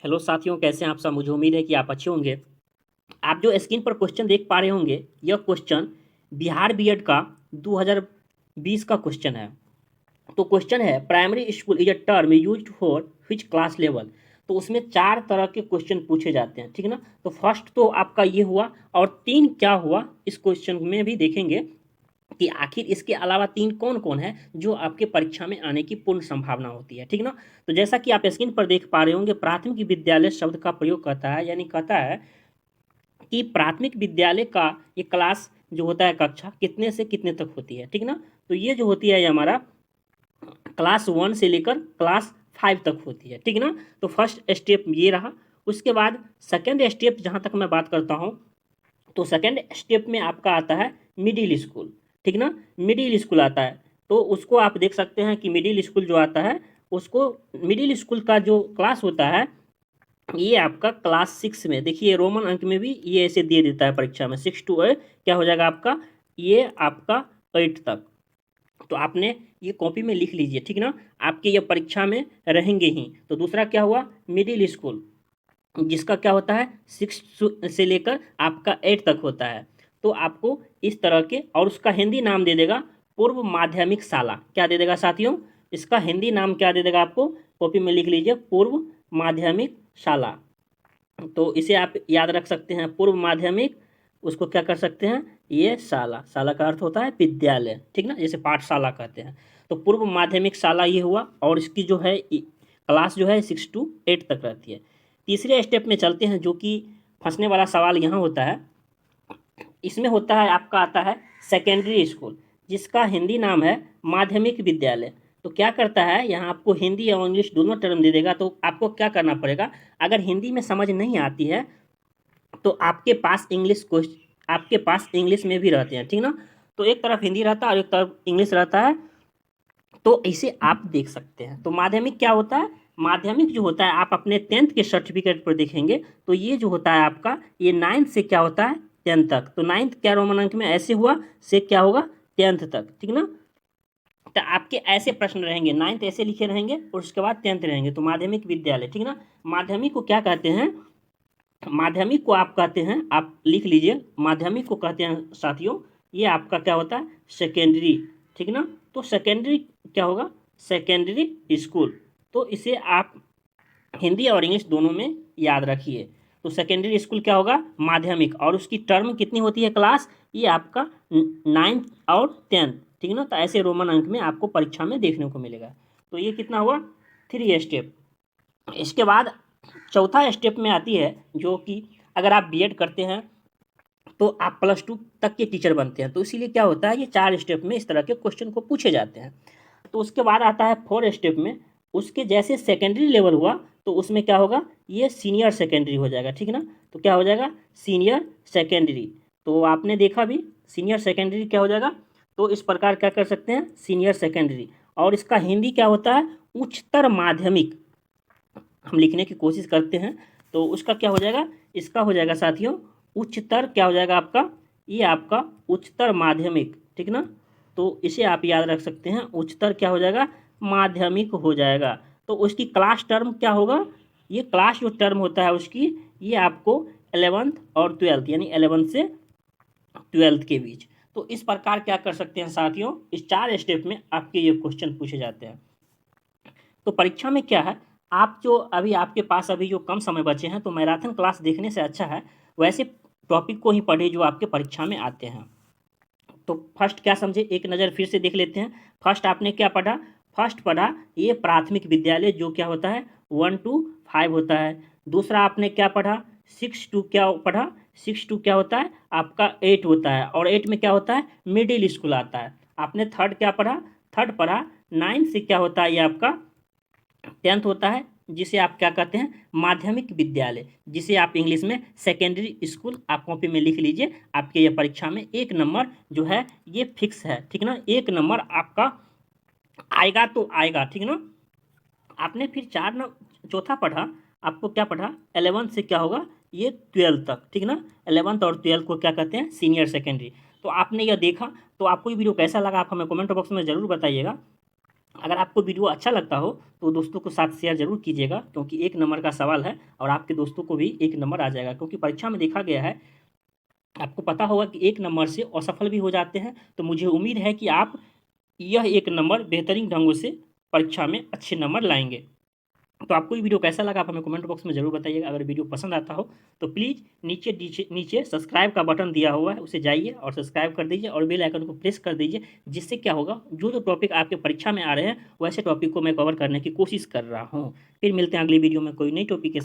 Hello साथियों, कैसे हैं आप सब। मुझे उम्मीद है कि आप अच्छे होंगे। आप जो स्क्रीन पर क्वेश्चन देख पा रहे होंगे, यह क्वेश्चन बिहार बीएड का 2020 का क्वेश्चन है। तो क्वेश्चन है, primary school is a term used for which class level. तो उसमें 4 तरह के क्वेश्चन पूछे जाते हैं, ठीक है ना। तो फर्स्ट तो आपका ये हुआ, और 3 क्या हुआ इस क्वेश्चन में भी देखेंगे कि आखिर इसके अलावा 3 कौन कौन है जो आपके परीक्षा में आने की पूर्ण संभावना होती है, ठीक ना। तो जैसा कि आप स्क्रीन पर देख पा रहे होंगे, प्राथमिक विद्यालय शब्द का प्रयोग करता है, यानी कहता है कि प्राथमिक विद्यालय का ये क्लास जो होता है, कक्षा कितने से कितने तक होती है, ठीक ना। तो ये जो होती है ये हमारा क्लास 1 से लेकर क्लास 5 तक होती है, ठीक ना। तो फर्स्ट स्टेप ये रहा। उसके बाद सेकेंड स्टेप जहाँ तक मैं बात करता हूँ, तो सेकेंड स्टेप में आपका आता है मिडिल स्कूल, ठीक ना। मिडिल स्कूल आता है, तो उसको आप देख सकते हैं कि मिडिल स्कूल जो आता है, उसको मिडिल स्कूल का जो क्लास होता है, ये आपका क्लास 6 में, देखिए रोमन अंक में भी ये ऐसे दे देता है परीक्षा में, 6 to 8 क्या हो जाएगा आपका, ये आपका 8 तक। तो आपने ये कॉपी में लिख लीजिए, ठीक ना। आपके ये परीक्षा में रहेंगे ही। तो दूसरा क्या हुआ, मिडिल स्कूल, जिसका क्या होता है 6 से लेकर आपका 8 तक होता है। तो आपको इस तरह के, और उसका हिंदी नाम दे देगा पूर्व माध्यमिक शाला। क्या दे देगा साथियों, इसका हिंदी नाम क्या दे देगा आपको, कॉपी में लिख लीजिए, पूर्व माध्यमिक शाला। तो इसे आप याद रख सकते हैं, पूर्व माध्यमिक, उसको क्या कर सकते हैं, ये शाला। शाला का अर्थ होता है विद्यालय, ठीक ना, जैसे पाठशाला कहते हैं। तो पूर्व माध्यमिक शाला ये हुआ, और इसकी जो है क्लास जो है 6 to 8 तक रहती है। तीसरे स्टेप में चलते हैं, जो कि फंसने वाला सवाल यहाँ होता है। इसमें होता है, आपका आता है सेकेंडरी स्कूल, जिसका हिंदी नाम है माध्यमिक विद्यालय। तो क्या करता है, यहाँ आपको हिंदी और इंग्लिश दोनों टर्म दे देगा। तो आपको क्या करना पड़ेगा, अगर हिंदी में समझ नहीं आती है तो आपके पास इंग्लिश में भी रहते हैं, ठीक ना। तो एक तरफ हिंदी रहता है और एक तरफ इंग्लिश रहता है, तो इसे आप देख सकते हैं। तो माध्यमिक क्या होता है, माध्यमिक जो होता है, आप अपने 10th के सर्टिफिकेट पर देखेंगे, तो ये जो होता है आपका, ये 9th से क्या होता है 10th तक। तो 9th क्या रोमन अंक में ऐसे हुआ, से क्या होगा 10th तक, ठीक ना। तो आपके ऐसे प्रश्न रहेंगे, 9th ऐसे लिखे रहेंगे और उसके बाद 10th रहेंगे। तो माध्यमिक विद्यालय, ठीक ना। माध्यमिक को क्या कहते हैं, माध्यमिक को आप कहते हैं, आप लिख लीजिए, माध्यमिक को कहते हैं साथियों, ये आपका क्या होता है सेकेंडरी, ठीक ना। तो सेकेंडरी क्या होगा, सेकेंडरी स्कूल। तो इसे आप हिंदी और इंग्लिश दोनों में याद रखिए। तो सेकेंडरी स्कूल क्या होगा, माध्यमिक, और उसकी टर्म कितनी होती है क्लास, ये आपका 9th और 10th, ठीक ना। तो ऐसे रोमन अंक में आपको परीक्षा में देखने को मिलेगा। तो ये कितना हुआ, 3 स्टेप। इसके बाद चौथा स्टेप में आती है, जो कि अगर आप बीएड करते हैं तो आप +2 तक के टीचर बनते हैं। तो इसीलिए क्या होता है, ये 4 स्टेप में इस तरह के क्वेश्चन को पूछे जाते हैं। तो उसके बाद आता है 4 स्टेप में, उसके जैसे सेकेंडरी लेवल हुआ, तो उसमें क्या होगा, ये सीनियर सेकेंडरी हो जाएगा, ठीक ना। तो क्या हो जाएगा, सीनियर सेकेंडरी। तो आपने देखा भी, सीनियर सेकेंडरी क्या हो जाएगा। तो इस प्रकार क्या कर सकते हैं, सीनियर सेकेंडरी। और इसका हिंदी क्या होता है, उच्चतर माध्यमिक, हम लिखने की कोशिश करते हैं। तो उसका क्या हो जाएगा, इसका हो जाएगा साथियों उच्चतर, क्या हो जाएगा आपका, ये आपका उच्चतर माध्यमिक, ठीक ना। तो इसे आप याद रख सकते हैं, उच्चतर क्या हो जाएगा, माध्यमिक हो जाएगा। तो उसकी क्लास टर्म क्या होगा, ये क्लास जो टर्म होता है उसकी, ये आपको 11th और 12th, यानी 11th से 12th के बीच। तो इस प्रकार क्या कर सकते हैं साथियों, इस 4 स्टेप में आपके ये क्वेश्चन पूछे जाते हैं। तो परीक्षा में क्या है, आप जो अभी आपके पास अभी जो कम समय बचे हैं, तो मैराथन क्लास देखने से अच्छा है वैसे टॉपिक को ही पढ़े जो आपके परीक्षा में आते हैं। तो फर्स्ट क्या समझे, एक नज़र फिर से देख लेते हैं। फर्स्ट आपने क्या पढ़ा, फर्स्ट पढ़ा ये प्राथमिक विद्यालय जो क्या होता है 1 to 5 होता है। दूसरा आपने क्या पढ़ा, 6 to क्या पढ़ा, 6 to क्या होता है आपका 8 होता है, और 8 में क्या होता है मिडिल स्कूल आता है। आपने थर्ड क्या पढ़ा, थर्ड पढ़ा 9 से क्या होता है ये आपका 10th होता है, जिसे आप क्या कहते हैं माध्यमिक विद्यालय, जिसे आप इंग्लिश में सेकेंडरी स्कूल आप कॉपी में लिख लीजिए। आपके ये परीक्षा में 1 नंबर जो है ये फिक्स है, ठीक ना, 1 नंबर आपका आएगा तो आएगा, ठीक ना। आपने फिर चौथा पढ़ा, आपको क्या पढ़ा 11th से क्या होगा ये 12th तक, ठीक ना। 11th और 12th को क्या कहते हैं सीनियर सेकेंडरी। तो आपने यह देखा, तो आपको ये वीडियो कैसा लगा आप हमें कमेंट बॉक्स में ज़रूर बताइएगा। अगर आपको वीडियो अच्छा लगता हो तो दोस्तों के साथ शेयर ज़रूर कीजिएगा, क्योंकि 1 नंबर का सवाल है और आपके दोस्तों को भी 1 नंबर आ जाएगा, क्योंकि परीक्षा में देखा गया है, आपको पता होगा कि 1 नंबर से असफल भी हो जाते हैं। तो मुझे उम्मीद है कि आप यह 1 नंबर बेहतरीन ढंगों से परीक्षा में अच्छे नंबर लाएँगे। तो आपको ये वीडियो कैसा लगा आप हमें कमेंट बॉक्स में ज़रूर बताइएगा। अगर वीडियो पसंद आता हो तो प्लीज़ नीचे नीचे नीचे सब्सक्राइब का बटन दिया हुआ है, उसे जाइए और सब्सक्राइब कर दीजिए और बेल आइकन को प्रेस कर दीजिए, जिससे क्या होगा, जो टॉपिक आपके परीक्षा में आ रहे हैं वैसे टॉपिक को मैं कवर करने की कोशिश कर रहा हूँ। फिर मिलते हैं अगली वीडियो में कोई नई टॉपिक के